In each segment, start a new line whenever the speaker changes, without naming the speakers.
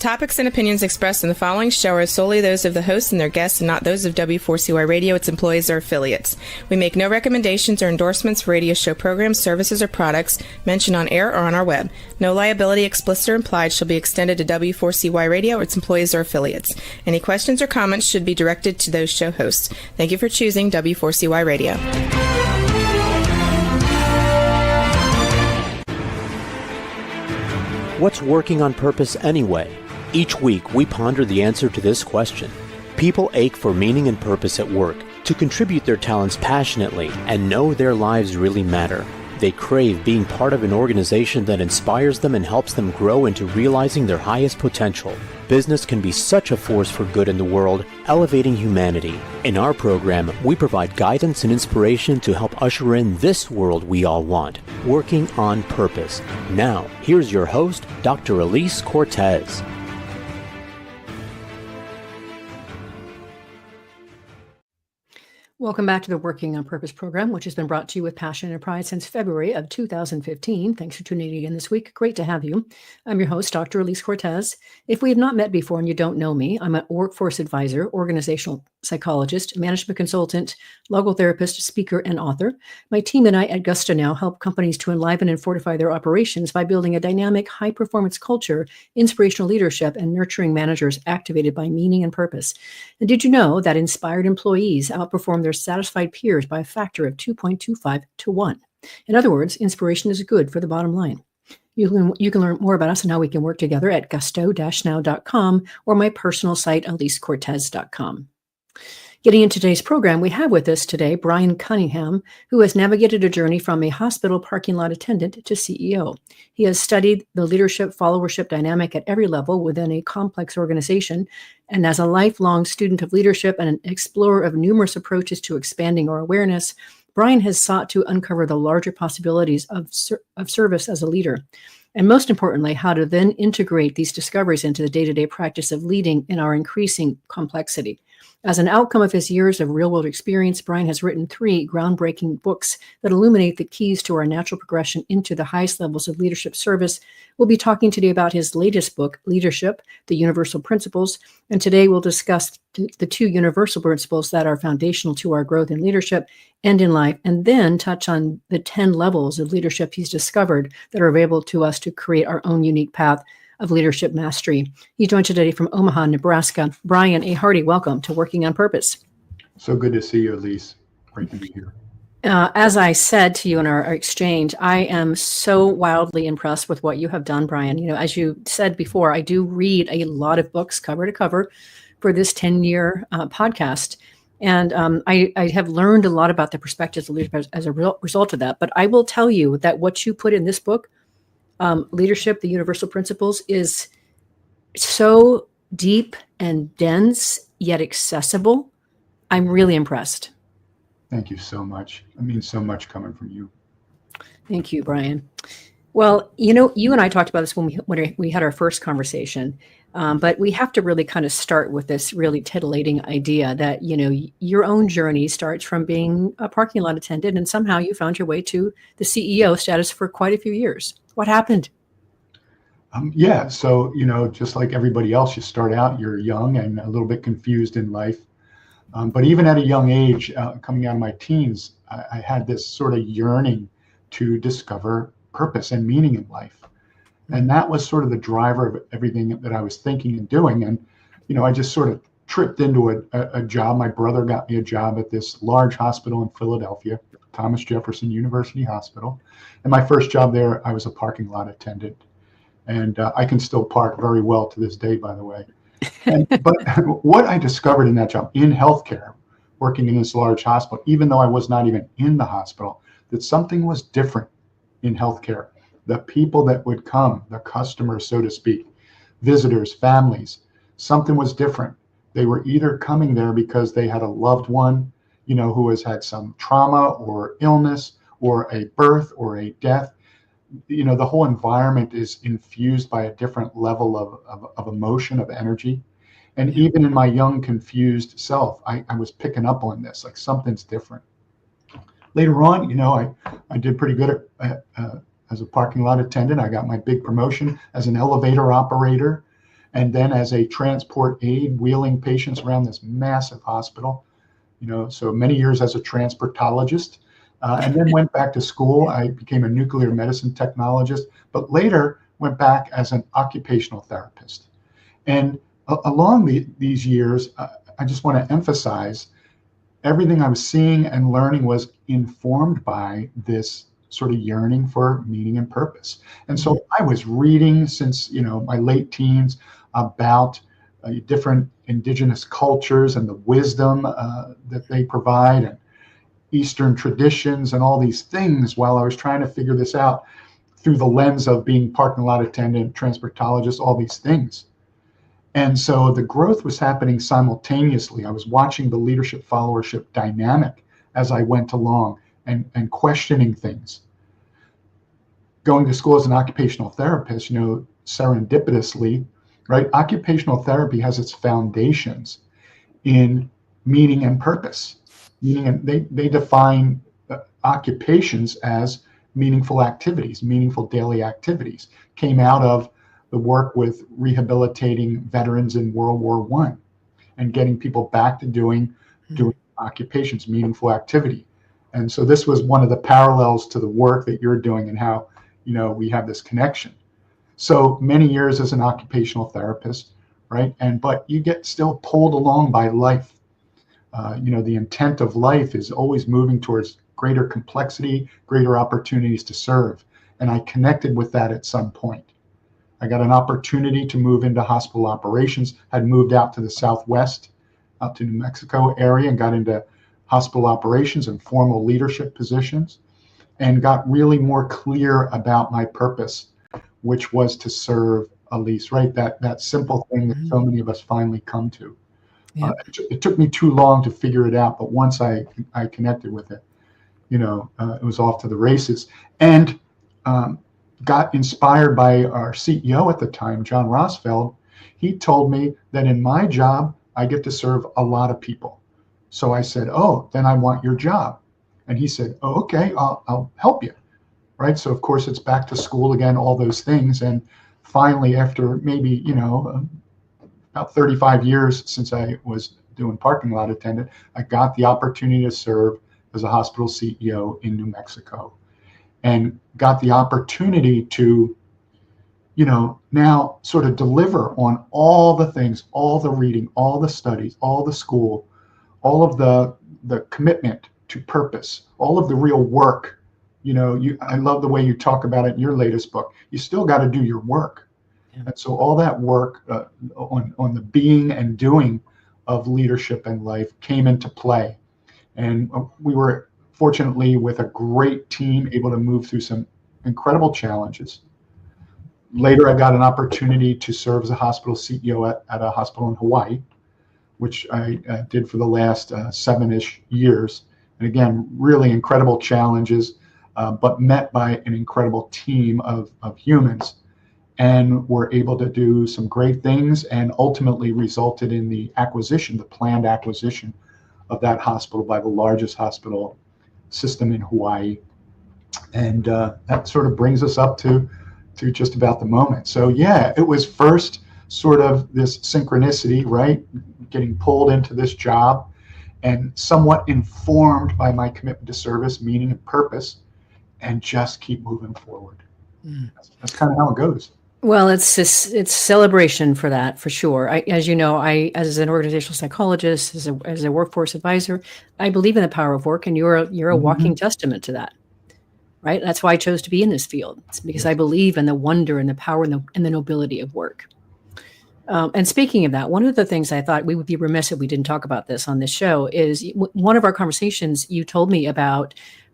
topics and opinions expressed in the following show are solely those of the hosts and their guests and not those of W4CY Radio, its employees, or affiliates. We make no recommendations or endorsements for radio show programs, services, or products mentioned on air or on our web. No liability, explicit or implied, shall be extended to W4CY Radio or its employees or affiliates. Any questions or comments should be directed to those show hosts. Thank you for choosing W4CY Radio.
What's working on purpose anyway? Each week, we ponder the answer to this question. People ache for meaning and purpose at work, to contribute their talents passionately and know their lives really matter. They crave being part of an organization that inspires them and helps them grow into realizing their highest potential. Business can be such a force for good in the world, elevating humanity. In our program, we provide guidance and inspiration to help usher in this world we all want, working on purpose. Now, here's your host, Dr. Elise Cortez.
Welcome back to the Working on Purpose program, which has been brought to you with passion and pride since February of 2015. Thanks for tuning in again this week. Great to have you. I'm your host, Dr. Elise Cortez. If we have not met before and you don't know me, I'm a workforce advisor, organizational psychologist, management consultant, logotherapist, speaker, and author. My team and I at Gusto now help companies to enliven and fortify their operations by building a dynamic, high-performance culture, inspirational leadership, and nurturing managers activated by meaning and purpose. And did you know that inspired employees outperform their satisfied peers by a factor of 2.25 to 1? In other words, inspiration is good for the bottom line. You can learn more about us and how we can work together at gusto-now.com or my personal site, elisecortez.com. Getting into today's program, we have with us today Brian Cunningham, who has navigated a journey from a hospital parking lot attendant to CEO. He has studied the leadership followership dynamic at every level within a complex organization, and as a lifelong student of leadership and an explorer of numerous approaches to expanding our awareness, Brian has sought to uncover the larger possibilities of service as a leader, and most importantly, how to then integrate these discoveries into the day-to-day practice of leading in our increasing complexity. As an outcome of his years of real-world experience, Brian has written 3 groundbreaking books that illuminate the keys to our natural progression into the highest levels of leadership service. We'll be talking today about his latest book, Leadership, The Universal Principles, and today we'll discuss the 2 universal principles that are foundational to our growth in leadership and in life, and then touch on the 10 levels of leadership he's discovered that are available to us to create our own unique path of leadership mastery. He's joined today from Omaha, Nebraska. Brian, a hearty welcome to Working on Purpose.
So good to see you, Elise. Great to be here.
As I said to you in our exchange, I am so wildly impressed with what you have done, Brian. You know, as you said before, I do read a lot of books cover to cover for this 10-year podcast. And I have learned a lot about the perspectives of leadership as a result of that. But I will tell you that what you put in this book, Leadership, the Universal Principles, is so deep and dense, yet accessible. I'm really impressed.
Thank you so much. It means so much coming from you.
Thank you, Brian. Well, you know, you and I talked about this when we had our first conversation, but we have to really kind of start with this really titillating idea that, you know, your own journey starts from being a parking lot attendant, and somehow you found your way to the CEO status for quite a few years. What happened?
So, you know, just like everybody else, you start out, you're young and a little bit confused in life. But even at a young age, coming out of my teens, I had this sort of yearning to discover purpose and meaning in life. And that was sort of the driver of everything that I was thinking and doing. And, you know, I just sort of tripped into a job. My brother got me a job at this large hospital in Philadelphia, Thomas Jefferson University Hospital. And my first job there, I was a parking lot attendant. And I can still park very well to this day, by the way. But what I discovered in that job, in healthcare, working in this large hospital, even though I was not even in the hospital, that something was different in healthcare. The people that would come, the customers, so to speak, visitors, families, something was different. They were either coming there because they had a loved one, you know, who has had some trauma or illness or a birth or a death. You know, the whole environment is infused by a different level of emotion, of energy. And even in my young, confused self, I was picking up on this, like something's different. Later on, you know, I did pretty good as a parking lot attendant. I got my big promotion as an elevator operator. and then as a transport aide, wheeling patients around this massive hospital, so many years as a transportologist, and then went back to school. I became a nuclear medicine technologist, but later went back as an occupational therapist. And along these years, I just want to emphasize everything I was seeing and learning was informed by this sort of yearning for meaning and purpose. And so I was reading since, my late teens about different indigenous cultures and the wisdom that they provide, and Eastern traditions and all these things, while I was trying to figure this out through the lens of being parking lot attendant, transportologist, all these things. And so the growth was happening simultaneously. I was watching the leadership followership dynamic as I went along and questioning things. Going to school as an occupational therapist, serendipitously, right? Occupational therapy has its foundations in meaning and purpose. Meaning, and they define occupations as meaningful activities, meaningful daily activities. Came out of the work with rehabilitating veterans in World War I and getting people back to doing occupations, meaningful activity. And so this was one of the parallels to the work that you're doing and how, we have this connection. So many years as an occupational therapist, right? But you get still pulled along by life. The intent of life is always moving towards greater complexity, greater opportunities to serve. And I connected with that at some point. I got an opportunity to move into hospital operations, had moved out to the Southwest, out to New Mexico area, and got into hospital operations and formal leadership positions, and got really more clear about my purpose, which was to serve Elise, right? That simple thing that so many of us finally come to. Yeah. It took me too long to figure it out, but once I connected with it, it was off to the races. And got inspired by our CEO at the time, John Rosfeld. He told me that in my job, I get to serve a lot of people. So I said, oh, then I want your job. And he said, oh, okay, I'll help you. Right. So, of course, it's back to school again, all those things. And finally, after maybe, about 35 years since I was doing parking lot attendant, I got the opportunity to serve as a hospital CEO in New Mexico, and got the opportunity to, now sort of deliver on all the things, all the reading, all the studies, all the school, all of the commitment to purpose, all of the real work. I love the way you talk about it in your latest book. You still got to do your work. Yeah. And so all that work on the being and doing of leadership and life came into play. And we were fortunately, with a great team, able to move through some incredible challenges. Later, I got an opportunity to serve as a hospital CEO at a hospital in Hawaii, which I did for the last 7-ish years. And again, really incredible challenges, but met by an incredible team of humans, and were able to do some great things, and ultimately resulted in the planned acquisition of that hospital by the largest hospital system in Hawaii. And that sort of brings us up to just about the moment. So yeah, it was first sort of this synchronicity, right? Getting pulled into this job and somewhat informed by my commitment to service, meaning and purpose, and just keep moving forward. That's kind of how it goes.
Well, it's celebration for that, for sure. As you know, as an organizational psychologist, as a workforce advisor, I believe in the power of work, and you're a walking testament to that, right? That's why I chose to be in this field. It's because I believe in the wonder and the power and the nobility of work. And speaking of that, one of the things I thought we would be remiss if we didn't talk about this on this show is one of our conversations. You told me about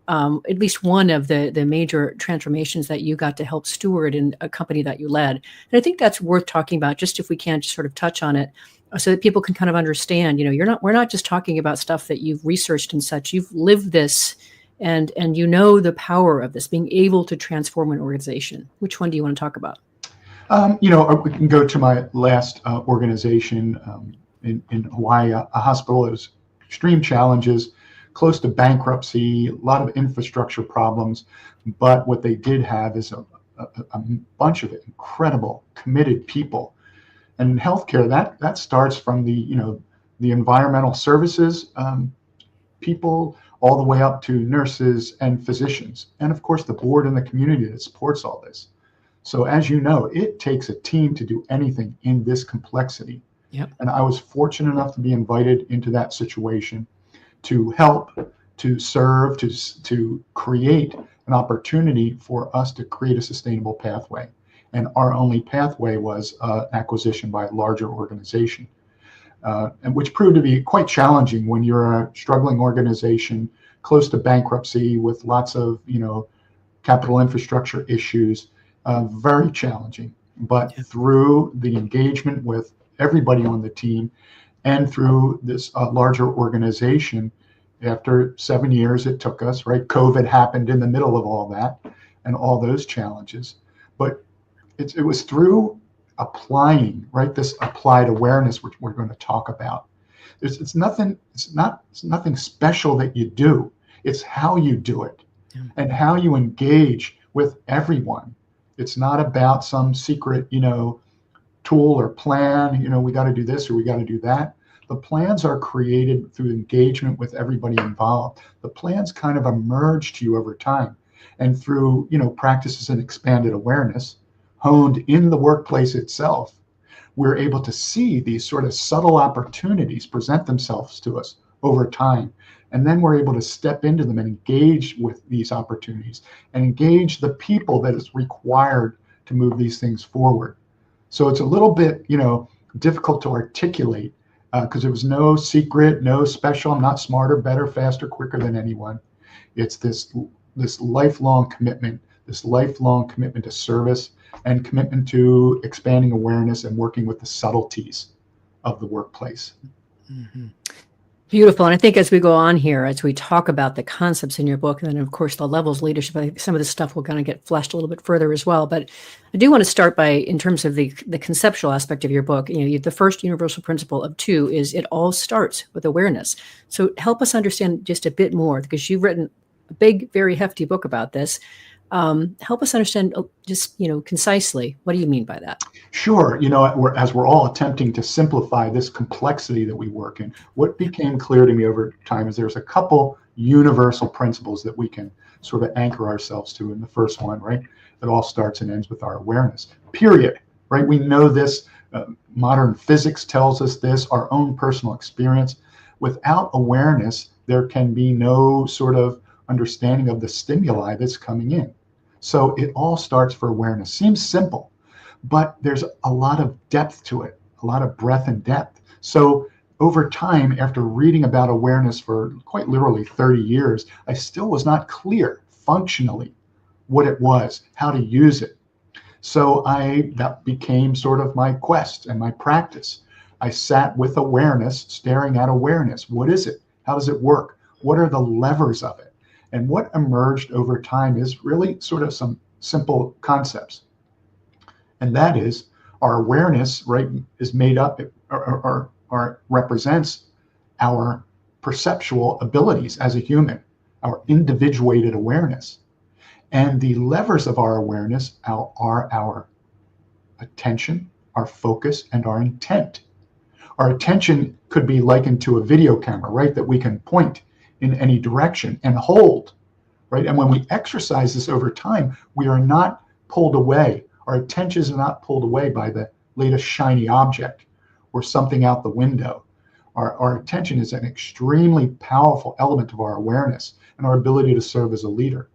at least one of the major transformations that you got to help steward in a company that you led. And I think that's worth talking about, just if we can just sort of touch on it so that people can kind of understand, we're not just talking about stuff that you've researched and such. You've lived this and the power of this, being able to transform an organization. Which one do you want to talk about?
We can go to my last organization in Hawaii, a hospital. It was extreme challenges, close to bankruptcy, a lot of infrastructure problems. But what they did have is a bunch of incredible, committed people And in healthcare, that starts from the environmental services people all the way up to nurses and physicians, and of course the board and the community that supports all this. So as you know, it takes a team to do anything in this complexity.
Yep.
And I was fortunate enough to be invited into that situation to help, to serve, to create an opportunity for us to create a sustainable pathway. And our only pathway was acquisition by a larger organization, and which proved to be quite challenging when you're a struggling organization close to bankruptcy with lots of capital infrastructure issues. Very challenging. But through the engagement with everybody on the team and through this larger organization, after 7 years it took us, right? COVID happened in the middle of all that and all those challenges. But it was through applying, right? This applied awareness, which we're going to talk about. It's nothing special that you do. It's how you do it and how you engage with everyone. It's not about some secret, tool or plan, we got to do this or we got to do that. The plans are created through engagement with everybody involved. The plans kind of emerge to you over time, and through, practices and expanded awareness honed in the workplace itself, we're able to see these sort of subtle opportunities present themselves to us over time. And then we're able to step into them and engage with these opportunities and engage the people that is required to move these things forward. So it's a little bit, difficult to articulate because there was no secret, no special. I'm not smarter, better, faster, quicker than anyone. It's this lifelong commitment, to service and commitment to expanding awareness and working with the subtleties of the workplace.
Mm-hmm. Beautiful. And I think as we go on here, as we talk about the concepts in your book, and then of course the levels of leadership, I think some of this stuff will kind of get fleshed a little bit further as well. But I do want to start by, in terms of the conceptual aspect of your book, the first universal principle of 2 is it all starts with awareness. So help us understand just a bit more, because you've written a big, very hefty book about this. Help us understand just, concisely, what do you mean by that?
Sure. As we're all attempting to simplify this complexity that we work in, what became clear to me over time is there's a couple universal principles that we can sort of anchor ourselves to. And the first one, right, it all starts and ends with our awareness, period, right? We know this. Modern physics tells us this, our own personal experience. Without awareness, there can be no sort of understanding of the stimuli that's coming in. So it all starts for awareness. Seems simple, but there's a lot of depth to it, a lot of breadth and depth. So over time, after reading about awareness for quite literally 30 years, I still was not clear functionally what it was, how to use it. So that became sort of my quest and my practice. I sat with awareness, staring at awareness. What is it? How does it work? What are the levers of it? And what emerged over time is really sort of some simple concepts. And that is our awareness, right, is made up or represents our perceptual abilities as a human, our individuated awareness. And the levers of our awareness are our attention, our focus, and our intent. Our attention could be likened to a video camera, right, that we can point in any direction and hold, right? And when we exercise this over time, we are not pulled away. Our attentions are not pulled away by the latest shiny object or something out the window. Our attention is an extremely powerful element of our awareness and our ability to serve as a leader.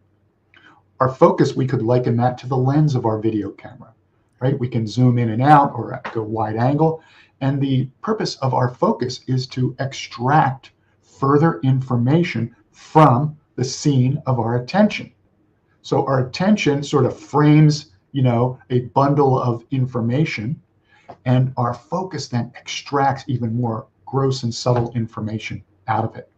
Our focus, we could liken that to the lens of our video camera, right? We can zoom in and out or go wide angle. And the purpose of our focus is to extract further information from the scene of our attention. So our attention sort of frames, a bundle of information, and our focus then extracts even more gross and subtle information out of it.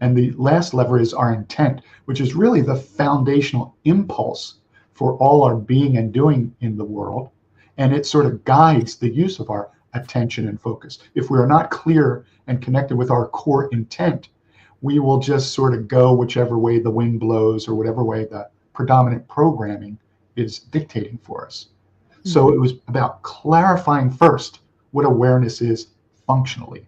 And the last lever is our intent, which is really the foundational impulse for all our being and doing in the world. And it sort of guides the use of our attention and focus. If we are not clear and connected with our core intent, we will just sort of go whichever way the wind blows or whatever way the predominant programming is dictating for us. Mm-hmm. So it was about clarifying first what awareness is functionally.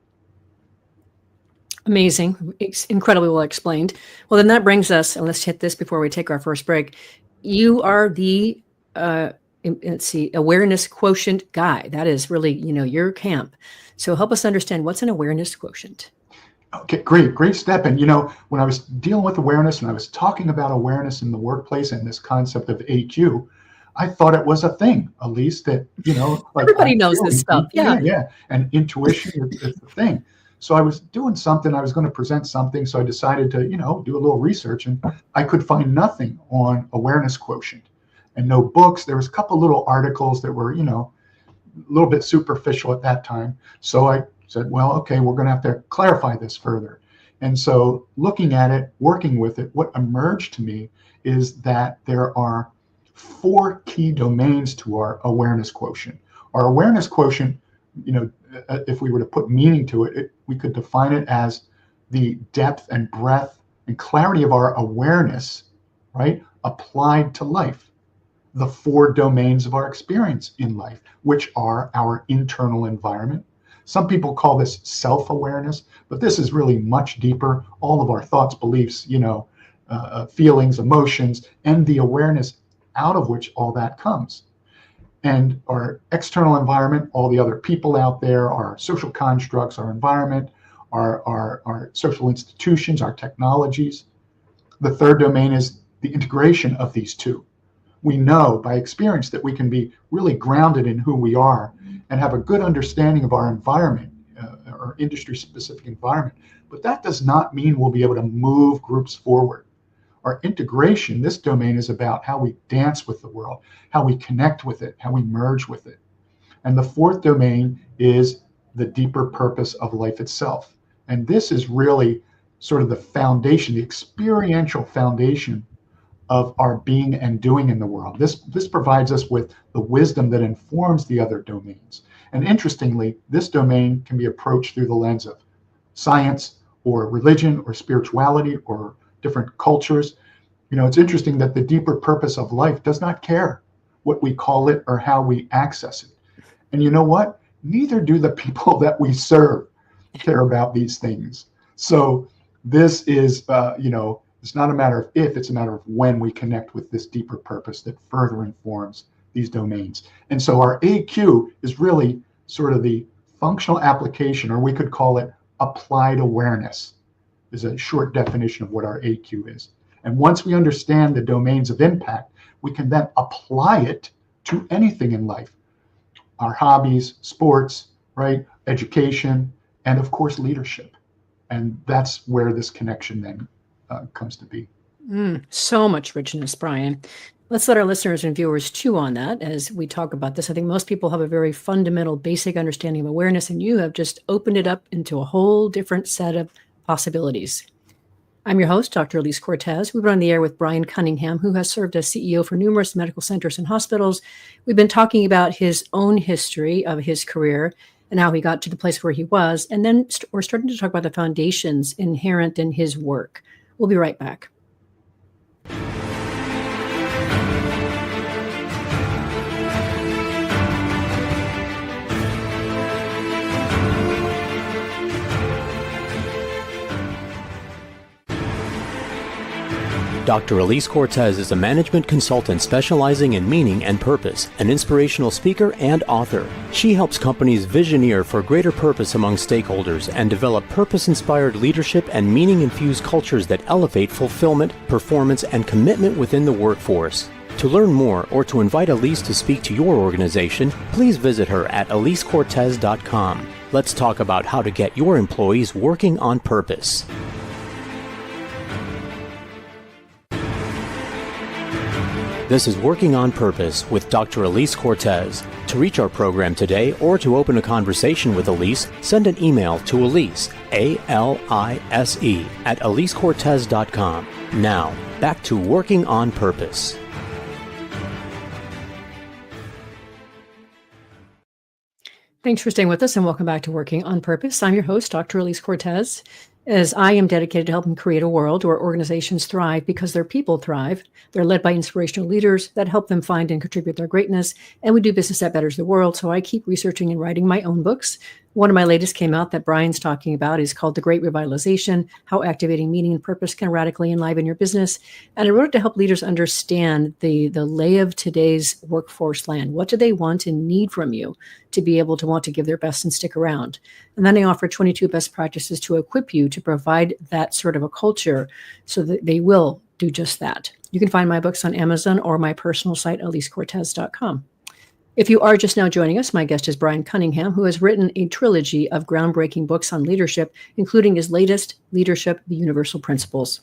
Amazing. It's incredibly well explained. Well, then that brings us, and let's hit this before we take our first break. You are the, let's see, awareness quotient guy. That is really, your camp. So help us understand, what's an awareness quotient?
Okay, great step. And, when I was dealing with awareness and I was talking about awareness in the workplace and this concept of AQ, I thought it was a thing, Elise, that, like
everybody knows this stuff.
Yeah. And intuition is the thing. So I was doing something, I was going to present something. So I decided to, do a little research, and I could find nothing on awareness quotient and no books. There was a couple little articles that were, a little bit superficial at that time. So I said, well, okay, we're going to have to clarify this further. And so looking at it, working with it, what emerged to me is that there are 4 key domains to our awareness quotient. Our awareness quotient, if we were to put meaning to it, we could define it as the depth and breadth and clarity of our awareness, right, applied to life. The 4 domains of our experience in life, which are our internal environment. Some people call this self-awareness, but this is really much deeper. All of our thoughts, beliefs, feelings, emotions, and the awareness out of which all that comes. And our external environment, all the other people out there, our social constructs, our environment, our social institutions, our technologies. The 3rd domain is the integration of these 2. We know by experience that we can be really grounded in who we are and have a good understanding of our environment, our industry-specific environment. But that does not mean we'll be able to move groups forward. Our integration, this domain, is about how we dance with the world, how we connect with it, how we merge with it. And the 4th domain is the deeper purpose of life itself. And this is really sort of the foundation, the experiential foundation of our being and doing in the world. This provides us with the wisdom that informs the other domains. And interestingly, this domain can be approached through the lens of science or religion or spirituality or different cultures. It's interesting that the deeper purpose of life does not care what we call it or how we access it. And you know what? Neither do the people that we serve care about these things. So this is, it's not a matter of if, it's a matter of when we connect with this deeper purpose that further informs these domains. And so our AQ is really sort of the functional application, or we could call it applied awareness, is a short definition of what our AQ is. And once we understand the domains of impact, we can then apply it to anything in life. Our hobbies, sports, right, education, and of course, leadership. And that's where this connection then comes to be.
So much richness, Brian. Let's let our listeners and viewers chew on that as we talk about this. I think most people have a very fundamental, basic understanding of awareness, and you have just opened it up into a whole different set of possibilities. I'm your host, Dr. Elise Cortez. We've been on the air with Brian Cunningham, who has served as CEO for numerous medical centers and hospitals. We've been talking about his own history of his career and how he got to the place where he was. And then we're starting to talk about the foundations inherent in his work. We'll be right back.
Dr. Elise Cortez is a management consultant specializing in meaning and purpose, an inspirational speaker and author. She helps companies visioneer for greater purpose among stakeholders and develop purpose-inspired leadership and meaning-infused cultures that elevate fulfillment, performance, and commitment within the workforce. To learn more or to invite Elise to speak to your organization, please visit her at elisecortez.com. Let's talk about how to get your employees working on purpose. This is Working on Purpose with Dr. Elise Cortez. To reach our program today or to open a conversation with Elise, send an email to Elise, A-L-I-S-E, at elisecortez.com. Now, back to Working on Purpose.
Thanks for staying with us and welcome back to Working on Purpose. I'm your host, Dr. Elise Cortez. as I am dedicated to helping create a world where organizations thrive because their people thrive. They're led by inspirational leaders that help them find and contribute their greatness, and we do business that betters the world. So I keep researching and writing my own books. One of my latest came out that Brian's talking about is called The Great Revitalization, How Activating Meaning and Purpose Can Radically Enliven Your Business. And I wrote it to help leaders understand the lay of today's workforce land. What do they want and need from you to be able to want to give their best and stick around? And then I offer 22 best practices to equip you to provide that sort of a culture so that they will do just that. You can find my books on Amazon or my personal site, EliseCortez.com. If you are just now joining us, my guest is Brian Cunningham, who has written a trilogy of groundbreaking books on leadership, including his latest, Leadership, The Universal Principles.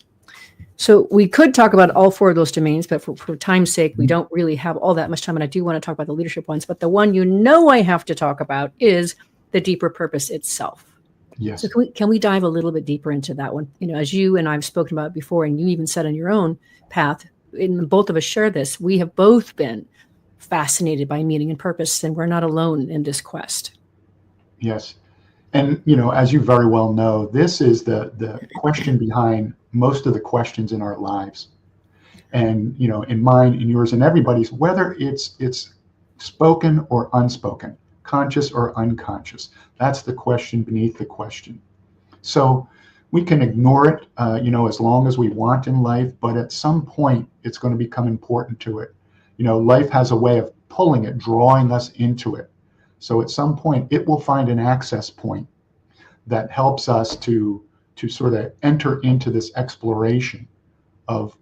So we could talk about all four of those domains, but for time's sake, we don't really have all that much time. And I do want to talk about the leadership ones. But the one I have to talk about is the deeper purpose itself.
Yes.
So can we dive a little bit deeper into that one? As you and I've spoken about before, and you even said on your own path, and both of us share this, we have both been fascinated by meaning and purpose, and we're not alone in this quest.
Yes. And, as you very well know, this is the question behind most of the questions in our lives. And, in mine, in yours, and everybody's, whether it's spoken or unspoken, conscious or unconscious, that's the question beneath the question. So we can ignore it, as long as we want in life, but at some point, it's going to become important to it. Life has a way of pulling it, drawing us into it. So at some point, it will find an access point that helps us to sort of enter into this exploration of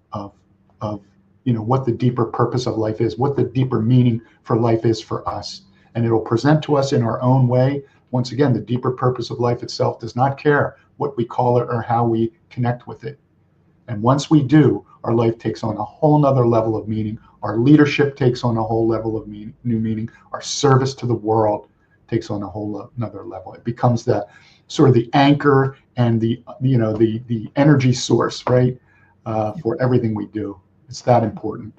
what the deeper purpose of life is, what the deeper meaning for life is for us. And it'll present to us in our own way. Once again, the deeper purpose of life itself does not care what we call it or how we connect with it. And once we do, our life takes on a whole nother level of meaning. Our leadership takes on a whole level of new meaning. Our service to the world takes on a whole another level. It becomes the sort of the anchor and the energy source, right, for everything we do. It's that important.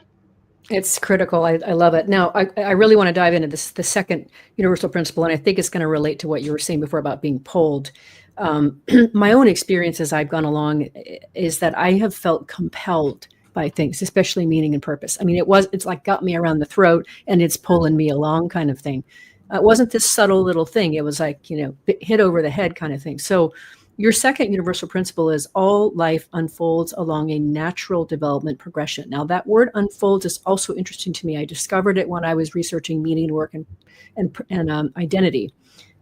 It's critical. I love it. Now, I really want to dive into the second universal principle, and I think it's going to relate to what you were saying before about being pulled. My own experience as I've gone along is that I have felt compelled by things, especially meaning and purpose. I mean, it's like got me around the throat and it's pulling me along kind of thing. It wasn't this subtle little thing. It was like, hit over the head kind of thing. So your second universal principle is all life unfolds along a natural development progression. Now, that word unfolds is also interesting to me. I discovered it when I was researching meaning work and identity.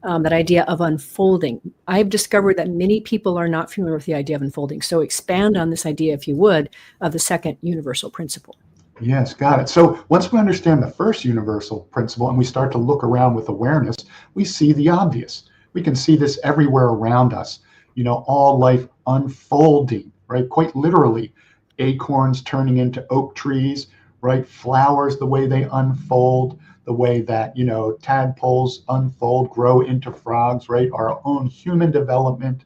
That idea of unfolding. I've discovered that many people are not familiar with the idea of unfolding. So expand on this idea, if you would, of the second universal principle.
Yes, got it. So once we understand the first universal principle and we start to look around with awareness, we see the obvious. We can see this everywhere around us. All life unfolding, right? Quite literally, acorns turning into oak trees, right? Flowers, the way they unfold, the way that, tadpoles unfold, grow into frogs, right? Our own human development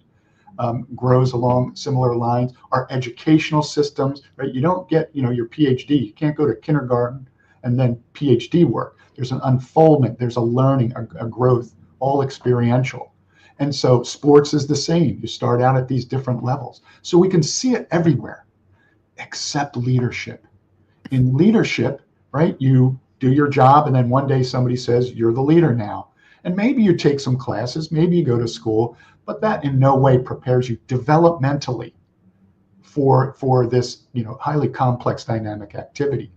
grows along similar lines. Our educational systems, right? You don't get, your PhD. You can't go to kindergarten and then PhD work. There's an unfoldment. There's a learning, a growth, all experiential. And so sports is the same. You start out at these different levels. So we can see it everywhere, except leadership. In leadership, right, you do your job, and then one day somebody says, you're the leader now. And maybe you take some classes, maybe you go to school, but that in no way prepares you developmentally for this, highly complex dynamic activity.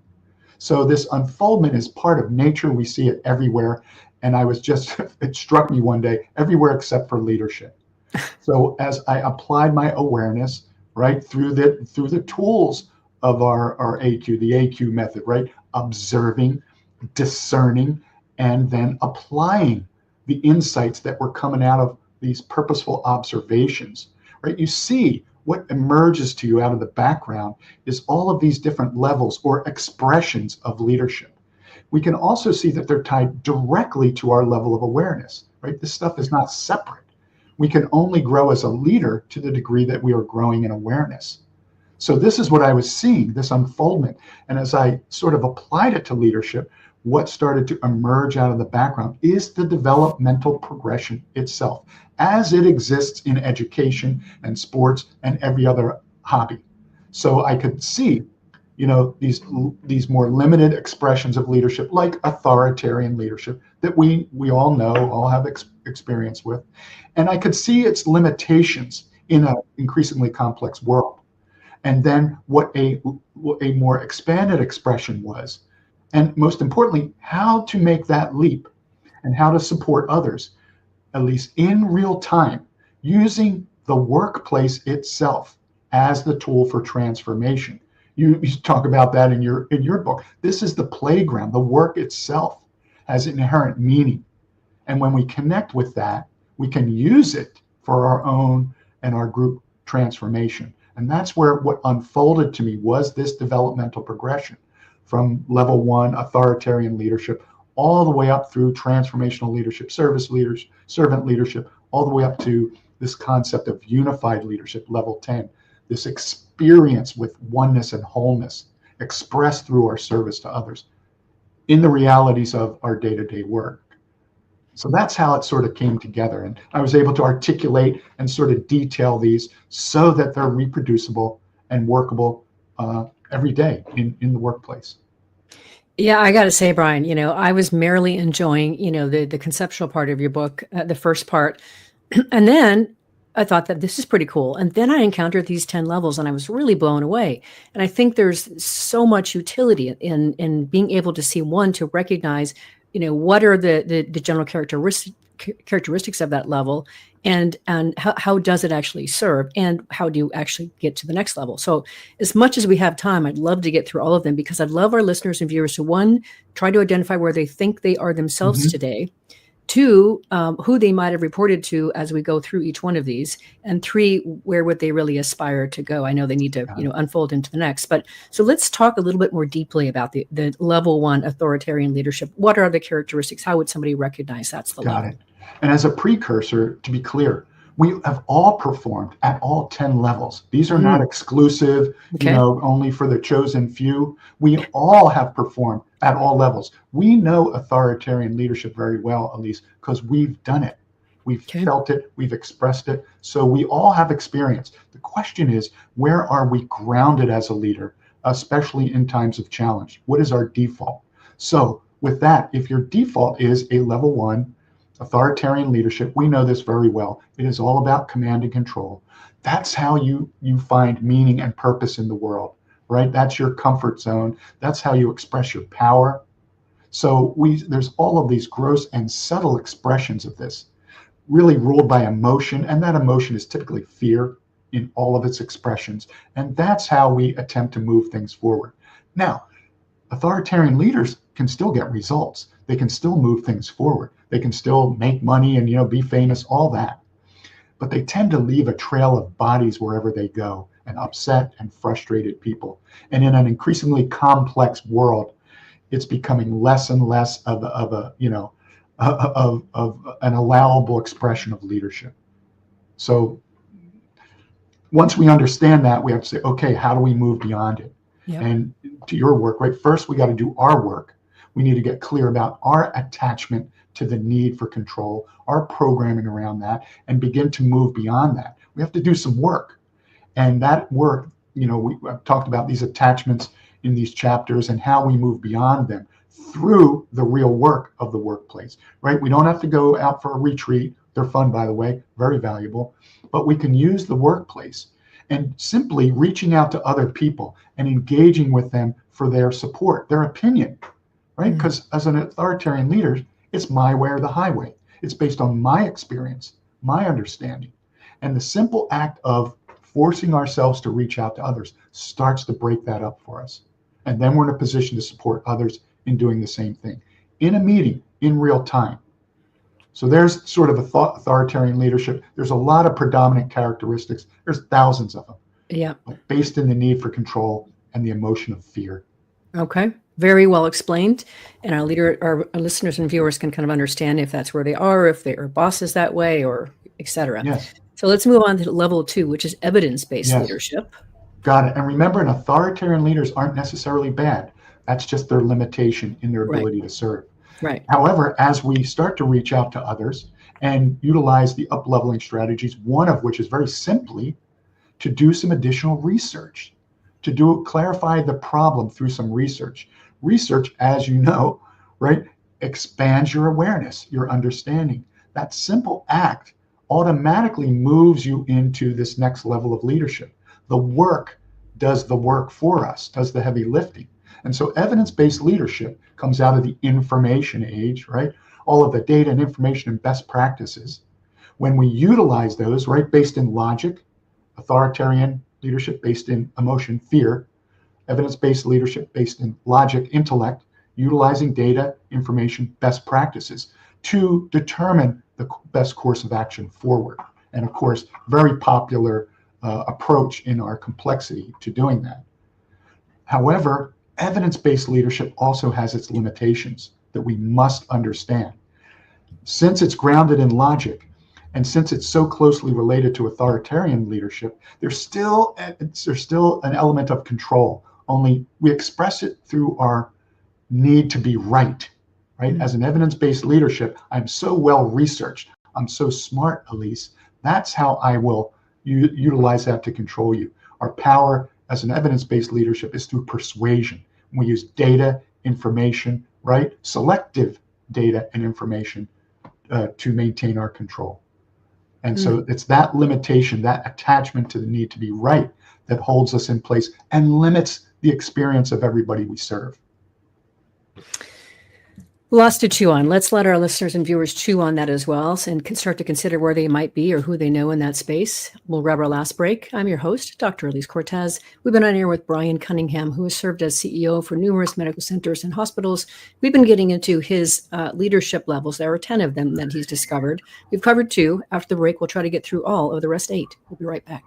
So this unfoldment is part of nature. We see it everywhere. And it struck me one day, everywhere except for leadership. So as I applied my awareness, right, through the tools of our AQ, the AQ method, right, observing, discerning, and then applying the insights that were coming out of these purposeful observations, right? You see what emerges to you out of the background is all of these different levels or expressions of leadership. We can also see that they're tied directly to our level of awareness, right? This stuff is not separate. We can only grow as a leader to the degree that we are growing in awareness. So this is what I was seeing, this unfoldment. And as I sort of applied it to leadership, what started to emerge out of the background is the developmental progression itself, as it exists in education and sports and every other hobby. So I could see, these more limited expressions of leadership, like authoritarian leadership, that we all know, all have experience with, and I could see its limitations in an increasingly complex world. And then what a more expanded expression was, and most importantly, how to make that leap and how to support others, at least in real time, using the workplace itself as the tool for transformation. You talk about that in your book. This is the playground. The work itself has inherent meaning. And when we connect with that, we can use it for our own and our group transformation. And that's where what unfolded to me was this developmental progression from level 1, authoritarian leadership, all the way up through transformational leadership, service leaders, servant leadership, all the way up to this concept of unified leadership, level 10, this experience with oneness and wholeness expressed through our service to others in the realities of our day-to-day work. So that's how it sort of came together. And I was able to articulate and sort of detail these so that they're reproducible and workable every day in the workplace.
Yeah, I got to say, Brian, I was merely enjoying, the conceptual part of your book, the first part. And then I thought that this is pretty cool. And then I encountered these 10 levels and I was really blown away. And I think there's so much utility in being able to see, one, to recognize, what are the general characteristics of that level, and how does it actually serve, and how do you actually get to the next level. So as much as we have time, I'd love to get through all of them, because I'd love our listeners and viewers to, one, try to identify where they think they are themselves today, two, who they might have reported to as we go through each one of these, and three, where would they really aspire to go. I know they need to unfold into the next, but so let's talk a little bit more deeply about the level 1 authoritarian leadership. What are the characteristics? How would somebody recognize that's the level?
Got it. And as a precursor, to be clear, we have all performed at all 10 levels. These are not exclusive, only for the chosen few. We all have performed at all levels. We know authoritarian leadership very well, Elise, because we've done it. We've felt it, we've expressed it. So we all have experience. The question is, where are we grounded as a leader, especially in times of challenge? What is our default? So with that, if your default is a level 1, authoritarian leadership, we know this very well. It is all about command and control. That's how you find meaning and purpose in the world, right? That's your comfort zone. That's how you express your power. So there's all of these gross and subtle expressions of this, really ruled by emotion, and that emotion is typically fear in all of its expressions. And that's how we attempt to move things forward. Now, authoritarian leaders can still get results. They can still move things forward. They can still make money and be famous, all that. But they tend to leave a trail of bodies wherever they go, and upset and frustrated people. And in an increasingly complex world, it's becoming less and less of an allowable expression of leadership. So once we understand that, we have to say, okay, how do we move beyond it? Yep. And to your work, right? First, we got to do our work. We need to get clear about our attachment to the need for control, our programming around that, and begin to move beyond that. We have to do some work. And that work, I've talked about these attachments in these chapters and how we move beyond them through the real work of the workplace, right? We don't have to go out for a retreat. They're fun, by the way, very valuable. But we can use the workplace and simply reaching out to other people and engaging with them for their support, their opinion, right? Because as an authoritarian leader, it's my way or the highway. It's based on my experience, my understanding. And the simple act of forcing ourselves to reach out to others starts to break that up for us. And then we're in a position to support others in doing the same thing in a meeting, in real time. So there's sort of authoritarian leadership. There's a lot of predominant characteristics. There's thousands of them.
Yeah.
Based in the need for control and the emotion of fear.
Okay. Very well explained. And our listeners and viewers can kind of understand if that's where they are, if their boss is that way, or et cetera.
Yes.
So let's move on to level 2, which is evidence-based leadership.
Got it. And remember, authoritarian leaders aren't necessarily bad. That's just their limitation in their
Right.
ability to serve.
Right.
However, as we start to reach out to others and utilize the up-leveling strategies, one of which is very simply to do some additional research, to clarify the problem through some research. Research, as you know, right, expands your awareness, your understanding. That simple act automatically moves you into this next level of leadership. The work does the work for us, does the heavy lifting. And so evidence-based leadership comes out of the information age, right? All of the data and information and best practices. When we utilize those, right, based in logic, authoritarian leadership based in emotion, fear, evidence-based leadership based in logic, intellect, utilizing data, information, best practices to determine the best course of action forward. And of course, very popular approach in our complexity to doing that. However, evidence-based leadership also has its limitations that we must understand. Since it's grounded in logic, and since it's so closely related to authoritarian leadership, there's still an element of control, only we express it through our need to be right? Mm-hmm. As an evidence-based leadership, I'm so well researched, I'm so smart, Elise, that's how I will utilize that to control you. Our power as an evidence-based leadership is through persuasion. We use data, information, right? Selective data and information to maintain our control. And so it's that limitation, that attachment to the need to be right that holds us in place and limits the experience of everybody we serve.
Lots to chew on. Let's let our listeners and viewers chew on that as well and start to consider where they might be or who they know in that space. We'll grab our last break. I'm your host, Dr. Elise Cortez. We've been on air with Brian Cunningham, who has served as CEO for numerous medical centers and hospitals. We've been getting into his leadership levels. There are 10 of them that he's discovered. We've covered 2. After the break, we'll try to get through all of the rest 8. We'll be right back.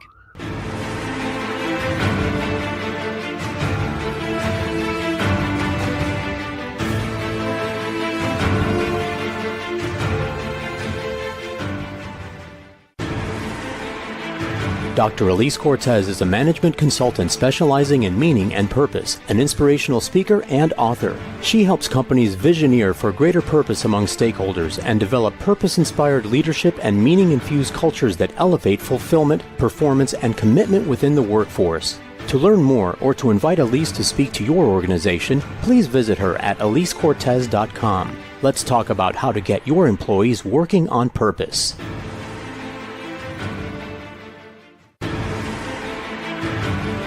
Dr. Elise Cortez is a management consultant specializing in meaning and purpose, an inspirational speaker and author. She helps companies visioneer for greater purpose among stakeholders and develop purpose-inspired leadership and meaning-infused cultures that elevate fulfillment, performance, and commitment within the workforce. To learn more or to invite Elise to speak to your organization, please visit her at elisecortez.com. Let's talk about how to get your employees working on purpose.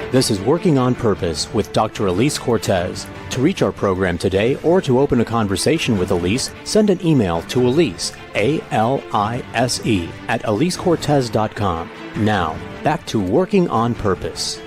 This is Working on Purpose with Dr. Elise Cortez. To reach our program today or to open a conversation with Elise, send an email to Elise, A-L-I-S-E, at elisecortez.com. Now, back to Working on Purpose.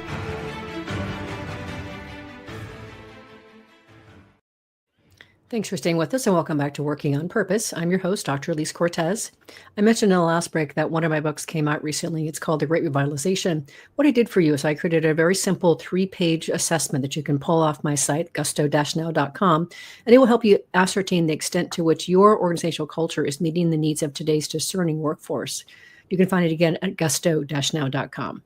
Thanks for staying with us and welcome back to Working on Purpose. I'm your host, Dr. Elise Cortez. I mentioned in the last break that one of my books came out recently. It's called The Great Revitalization. What I did for you is I created a very simple 3-page assessment that you can pull off my site, gusto-now.com, and it will help you ascertain the extent to which your organizational culture is meeting the needs of today's discerning workforce. You can find it again at gusto-now.com.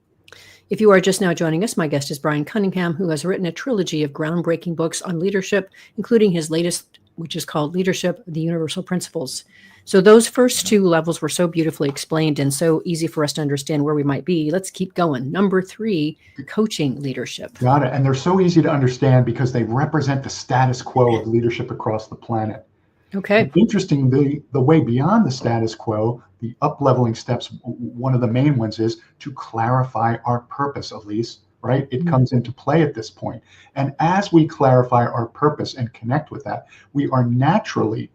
If you are just now joining us, my guest is Brian Cunningham, who has written a trilogy of groundbreaking books on leadership, including his latest, which is called Leadership, the Universal Principles. So those first 2 levels were so beautifully explained and so easy for us to understand where we might be. Let's keep going. Number 3, coaching leadership.
Got it. And they're so easy to understand because they represent the status quo of leadership across the planet.
Okay.
And interestingly, the way beyond the status quo, the up-leveling steps, one of the main ones is to clarify our purpose, Elise, right? It comes into play at this point. And as we clarify our purpose and connect with that, we are naturally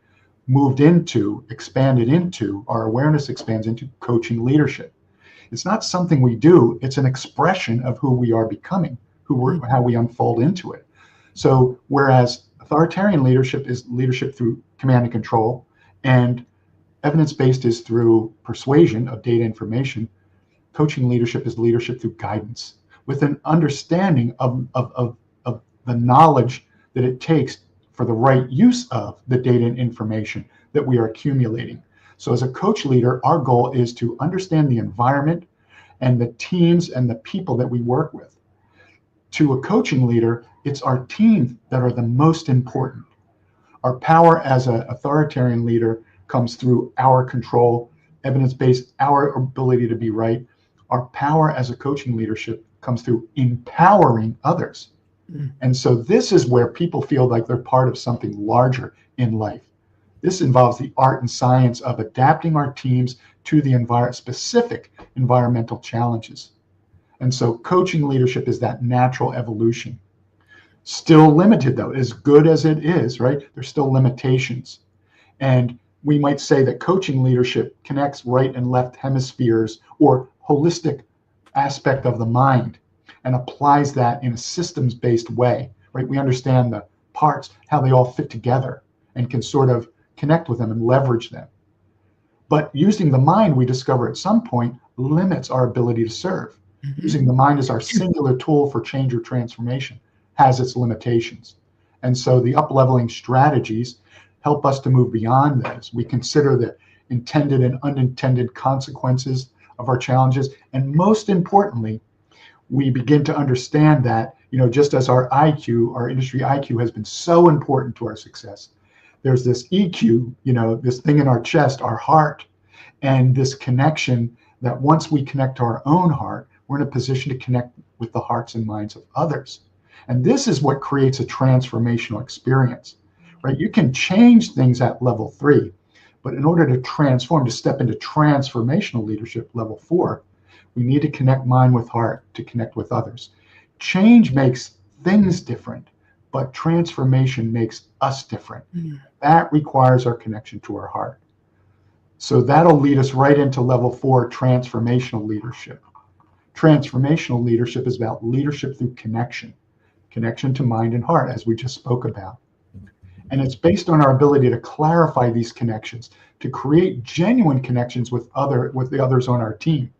expanded into, our awareness expands into coaching leadership. It's not something we do, it's an expression of who we are becoming, how we unfold into it. So whereas authoritarian leadership is leadership through command and control, and evidence-based is through persuasion of data information, coaching leadership is leadership through guidance, with an understanding of the knowledge that it takes for the right use of the data and information that we are accumulating. So as a coach leader, our goal is to understand the environment and the teams and the people that we work with, To a coaching leader, it's our team that are the most important. Our power as an authoritarian leader comes through our control, evidence-based, our ability to be right. Our power as a coaching leadership comes through empowering others. And so this is where people feel like they're part of something larger in life. This involves the art and science of adapting our teams to the specific environmental challenges. And so coaching leadership is that natural evolution. Still limited though, as good as it is, right? There's still limitations. And we might say that coaching leadership connects right and left hemispheres or holistic aspect of the mind and applies that in a systems-based way, right? We understand the parts, how they all fit together and can sort of connect with them and leverage them. But using the mind, we discover at some point, limits our ability to serve. Using the mind as our singular tool for change or transformation has its limitations. And so the up-leveling strategies help us to move beyond those. We consider the intended and unintended consequences of our challenges. And most importantly, we begin to understand that, just as our IQ, our industry IQ has been so important to our success, there's this EQ, this thing in our chest, our heart, and this connection that once we connect to our own heart, we're in a position to connect with the hearts and minds of others. And this is what creates a transformational experience, right? You can change things at level 3, but in order to transform, to step into transformational leadership level 4, we need to connect mind with heart to connect with others. Change makes things different, but transformation makes us different. That requires our connection to our heart. So that'll lead us right into level 4, transformational leadership. Transformational leadership is about leadership through connection to mind and heart, as we just spoke about. And it's based on our ability to clarify these connections, to create genuine connections with the others on our team,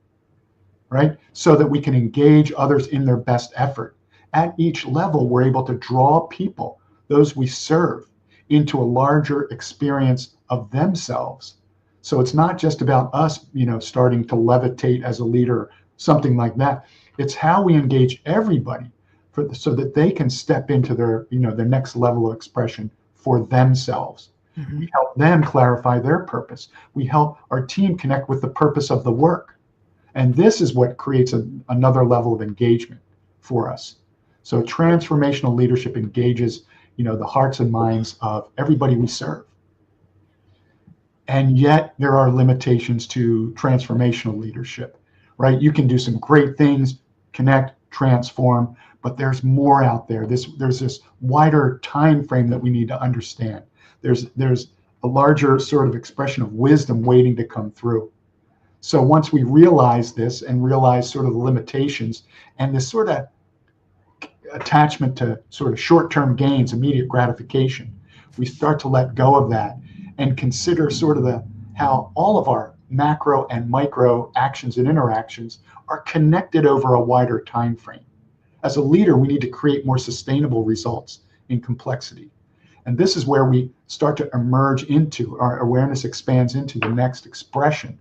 right? So that we can engage others in their best effort. At each level, we're able to draw people, those we serve, into a larger experience of themselves. So it's not just about us, starting to levitate as a leader, something like that. It's how we engage everybody so that they can step into their next level of expression for themselves. We help them clarify their purpose. We help our team connect with the purpose of the work. And this is what creates another level of engagement for us. So transformational leadership engages, the hearts and minds of everybody we serve. And yet there are limitations to transformational leadership, right? You can do some great things, connect, transform, but there's more out there. There's this wider time frame that we need to understand. There's a larger sort of expression of wisdom waiting to come through. So once we realize this and realize sort of the limitations and this sort of attachment to sort of short-term gains, immediate gratification, we start to let go of that and consider sort of how all of our macro and micro actions and interactions are connected over a wider time frame. As a leader, we need to create more sustainable results in complexity. And this is where we start to emerge into, our awareness expands into the next expression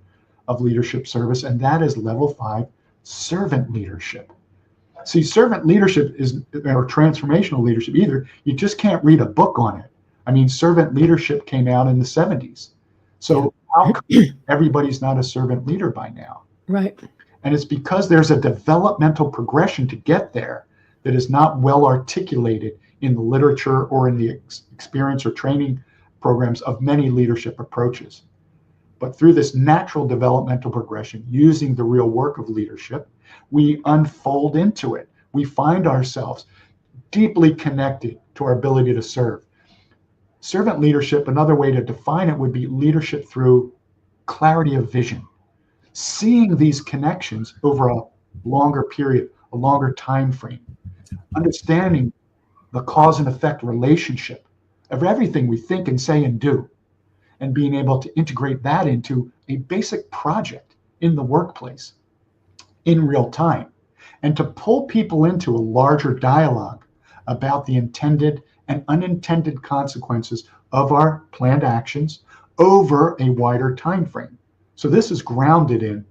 of leadership service, and that is level 5, servant leadership. See, servant leadership or transformational leadership either, you just can't read a book on it. I mean, servant leadership came out in the 70s. So how come everybody's not a servant leader by now?
Right.
And it's because there's a developmental progression to get there that is not well articulated in the literature or in the experience or training programs of many leadership approaches. But through this natural developmental progression, using the real work of leadership, we unfold into it. We find ourselves deeply connected to our ability to serve. Servant leadership, another way to define it would be leadership through clarity of vision. Seeing these connections over a longer period, a longer time frame, understanding the cause and effect relationship of everything we think and say and do, and being able to integrate that into a basic project in the workplace in real time, and to pull people into a larger dialogue about the intended and unintended consequences of our planned actions over a wider time frame. So this is grounded in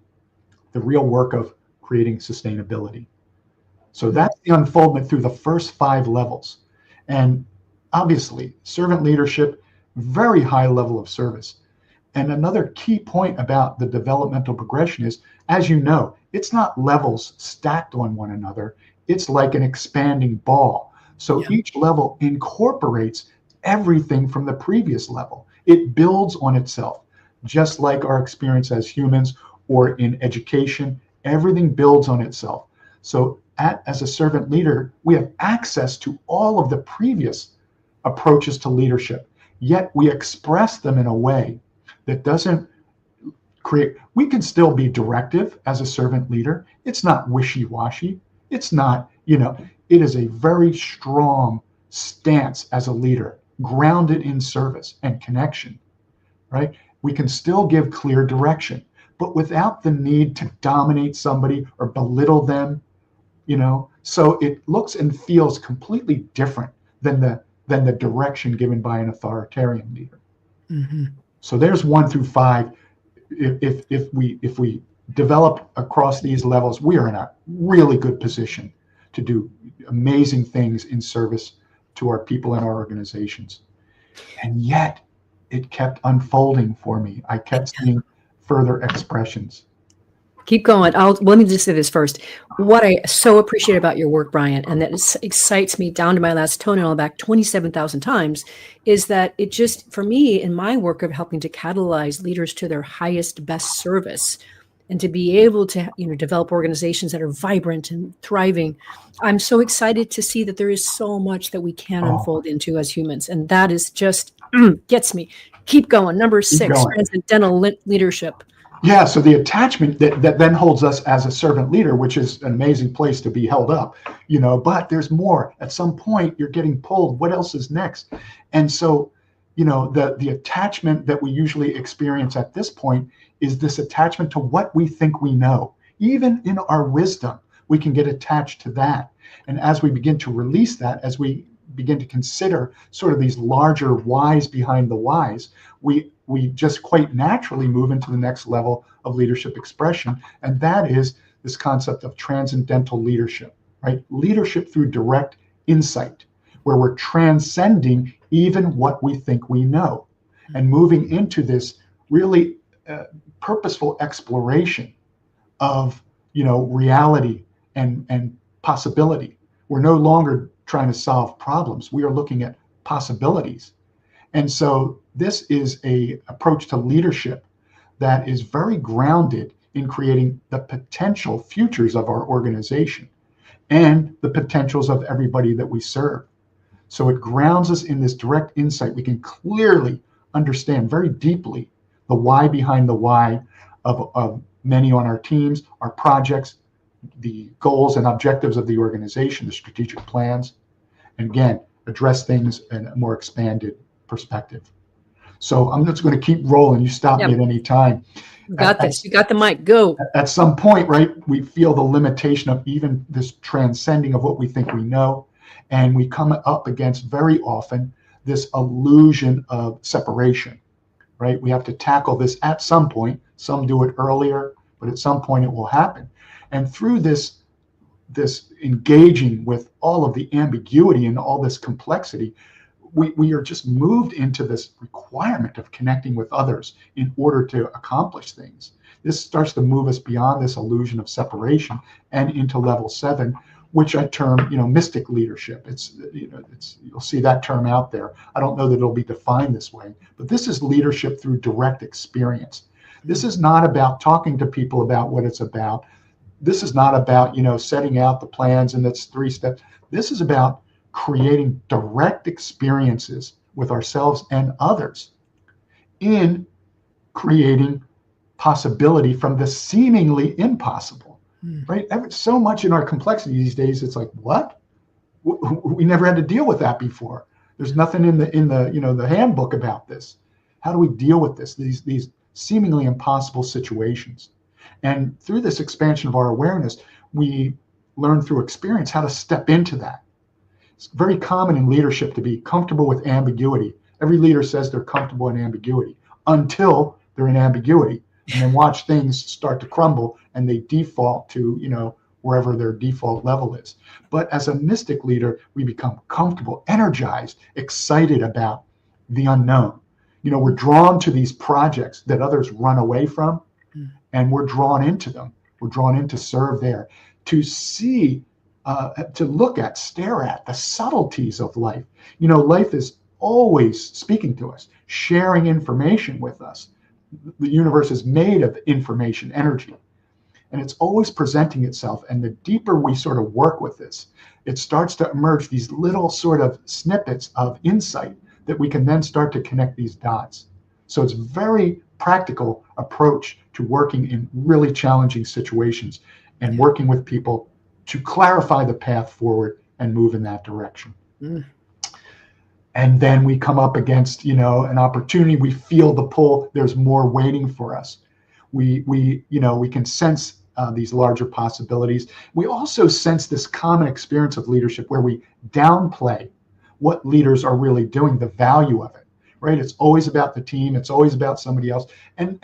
the real work of creating sustainability. So that's the unfoldment through the first 5 levels. And obviously, servant leadership, very high level of service. And another key point about the developmental progression is, as you know, it's not levels stacked on one another. It's like an expanding ball. So each level incorporates everything from the previous level. It builds on itself, just like our experience as humans or in education. Everything builds on itself. So as a servant leader, we have access to all of the previous approaches to leadership, yet we express them in a way that doesn't create, we can still be directive as a servant leader. It's not wishy-washy. It's not, it is a very strong stance as a leader, grounded in service and connection, right? We can still give clear direction, but without the need to dominate somebody or belittle them, so it looks and feels completely different than the direction given by an authoritarian leader. Mm-hmm. So there's 1 through 5. If we develop across these levels, we are in a really good position to do amazing things in service to our people and our organizations. And yet it kept unfolding for me. I kept seeing further expressions.
Keep going. Let me just say this first. What I so appreciate about your work, Brian, and that excites me down to my last toenail back 27,000 times, is that it just, for me, in my work of helping to catalyze leaders to their highest, best service, and to be able to, develop organizations that are vibrant and thriving, I'm so excited to see that there is so much that we can unfold into as humans, and that is just gets me. Keep going. Number 6, transcendental leadership.
Yeah, so the attachment that then holds us as a servant leader, which is an amazing place to be held up, but there's more. At some point, you're getting pulled. What else is next? And so, the attachment that we usually experience at this point is this attachment to what we think we know. Even in our wisdom, we can get attached to that. And as we begin to release that, as we begin to consider sort of these larger whys behind the whys, we just quite naturally move into the next level of leadership expression. And that is this concept of transcendental leadership, right? Leadership through direct insight, where we're transcending even what we think we know and moving into this really purposeful exploration of, reality and possibility. We're no longer trying to solve problems. We are looking at possibilities. And so this is a approach to leadership that is very grounded in creating the potential futures of our organization and the potentials of everybody that we serve. So it grounds us in this direct insight. We can clearly understand very deeply the why behind the why of many on our teams, our projects, the goals and objectives of the organization, the strategic plans, and again, address things in a more expanded perspective. So I'm just going to keep rolling. You stop me at any time.
You got this. You got the mic. Go.
At some point, right, we feel the limitation of even this transcending of what we think we know. And we come up against very often this illusion of separation, right? We have to tackle this at some point. Some do it earlier, but at some point it will happen. And through this engaging with all of the ambiguity and all this complexity, we are just moved into this requirement of connecting with others in order to accomplish things. This starts to move us beyond this illusion of separation and into level 7, which I term, mystic leadership. You'll see that term out there. I don't know that it'll be defined this way, but this is leadership through direct experience. This is not about talking to people about what it's about. This is not about, setting out the plans and that's 3 steps. This is about creating direct experiences with ourselves and others in creating possibility from the seemingly impossible, right? So much in our complexity these days, it's like, what? We never had to deal with that before. There's nothing in the handbook about this. How do we deal with this? These seemingly impossible situations. And through this expansion of our awareness, we learn through experience how to step into that. It's very common in leadership to be comfortable with ambiguity. Every leader says they're comfortable in ambiguity until they're in ambiguity, and then watch things start to crumble and they default to, wherever their default level is. But as a mystic leader, we become comfortable, energized, excited about the unknown. We're drawn to these projects that others run away from, and we're drawn into them. We're drawn in to serve there, to see, to look at, stare at the subtleties of life. Life is always speaking to us, sharing information with us. The universe is made of information, energy, and it's always presenting itself. And the deeper we sort of work with this, it starts to emerge these little sort of snippets of insight that we can then start to connect these dots. So it's a very practical approach to working in really challenging situations and working with people to clarify the path forward and move in that direction. And then we come up against, an opportunity. We feel the pull. There's more waiting for us. We can sense these larger possibilities. We also sense this common experience of leadership where we downplay what leaders are really doing, the value of it, right? It's always about the team. It's always about somebody else. And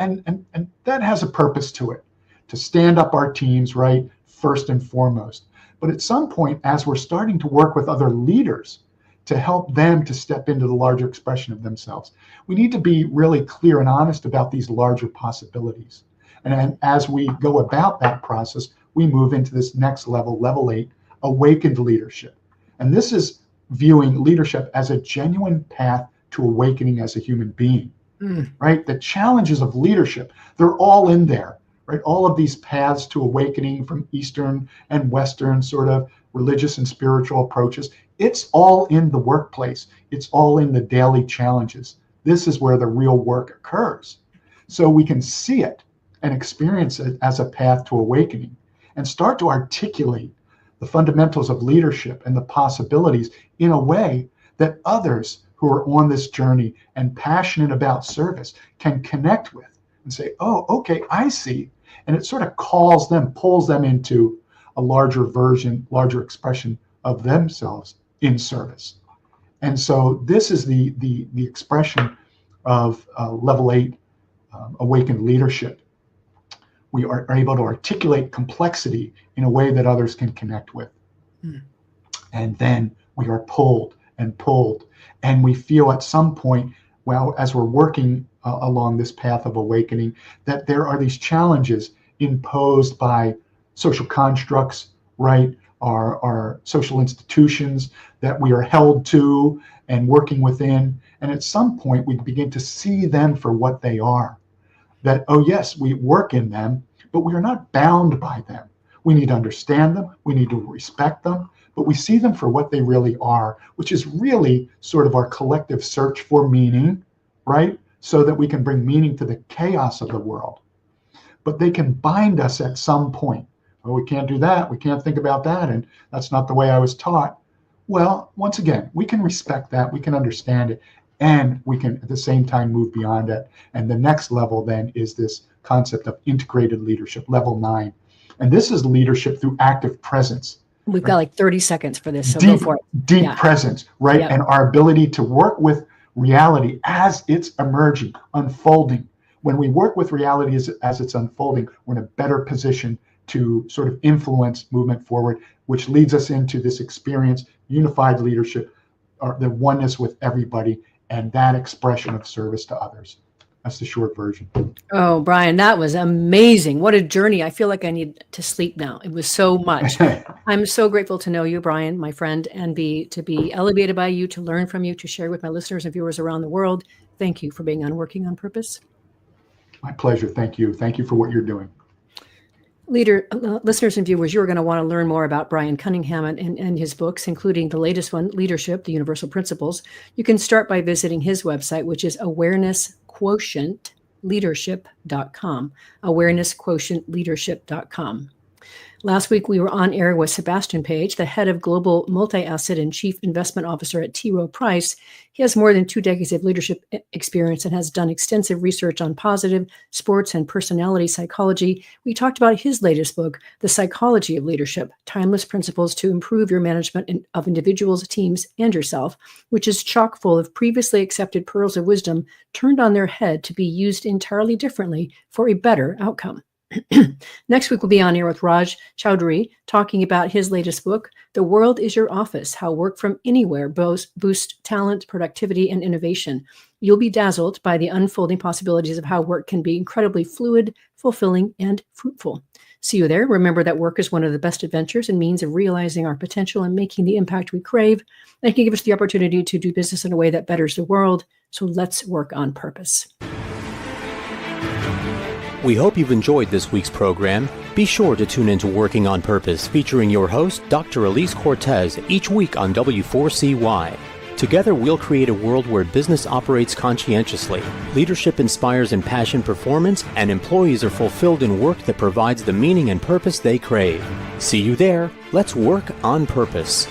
that has a purpose to it, to stand up our teams, right, first and foremost. But at some point, as we're starting to work with other leaders to help them to step into the larger expression of themselves, we need to be really clear and honest about these larger possibilities. And as we go about that process, we move into this next level, level 8, awakened leadership. And this is viewing leadership as a genuine path to awakening as a human being, right? The challenges of leadership, they're all in there, right? All of these paths to awakening from Eastern and Western sort of religious and spiritual approaches, it's all in the workplace. It's all in the daily challenges. This is where the real work occurs. So we can see it and experience it as a path to awakening and start to articulate the fundamentals of leadership and the possibilities in a way that others who are on this journey and passionate about service can connect with and say, oh, okay, I see. And it sort of calls them, pulls them into a larger version, larger expression of themselves in service. And so this is the expression of level 8 awakened leadership. We are able to articulate complexity in a way that others can connect with. And then we are pulled, and we feel at some point, well, as we're working along this path of awakening, that there are these challenges imposed by social constructs, right? Our social institutions that we are held to and working within. And at some point, we begin to see them for what they are. That, oh yes, we work in them, but we are not bound by them. We need to understand them. We need to respect them, but we see them for what they really are, which is really sort of our collective search for meaning, right? So that we can bring meaning to the chaos of the world. But they can bind us at some point. Well, we can't do that. We can't think about that. And that's not the way I was taught. Well, once again, we can respect that. We can understand it. And we can, at the same time, move beyond it. And the next level then is this concept of integrated leadership, level 9. And this is leadership through active presence.
We've got like 30 seconds for this, so go for it.
Deep presence, right? Yep. And our ability to work with reality as it's emerging, unfolding. When we work with reality as it's unfolding, we're in a better position to sort of influence movement forward, which leads us into this experience, unified leadership, or the oneness with everybody, and that expression of service to others. That's the short version.
Oh, Brian, that was amazing. What a journey. I feel like I need to sleep now. It was so much. I'm so grateful to know you, Brian, my friend, and to be elevated by you, to learn from you, to share with my listeners and viewers around the world. Thank you for being on Working on Purpose.
My pleasure. Thank you. Thank you for what you're doing.
Listeners and viewers, you're going to want to learn more about Brian Cunningham and his books, including the latest one, Leadership, The Universal Principles. You can start by visiting his website, which is Awareness Quotient Leadership.com. AwarenessQuotientLeadership.com. Last week, we were on air with Sebastian Page, the head of Global Multi-Asset and Chief Investment Officer at T. Rowe Price. He has more than 2 decades of leadership experience and has done extensive research on positive, sports, and personality psychology. We talked about his latest book, The Psychology of Leadership, Timeless Principles to Improve Your Management of Individuals, Teams, and Yourself, which is chock full of previously accepted pearls of wisdom turned on their head to be used entirely differently for a better outcome. Next week, we'll be on air with Raj Chowdhury talking about his latest book, The World is Your Office, How Work from Anywhere Boosts Talent, Productivity, and Innovation. You'll be dazzled by the unfolding possibilities of how work can be incredibly fluid, fulfilling, and fruitful. See you there. Remember that work is one of the best adventures and means of realizing our potential and making the impact we crave. And it can give us the opportunity to do business in a way that betters the world. So let's work on purpose.
We hope you've enjoyed this week's program. Be sure to tune into Working on Purpose, featuring your host, Dr. Elise Cortez, each week on W4CY. Together, we'll create a world where business operates conscientiously, leadership inspires impassioned performance, and employees are fulfilled in work that provides the meaning and purpose they crave. See you there. Let's work on purpose.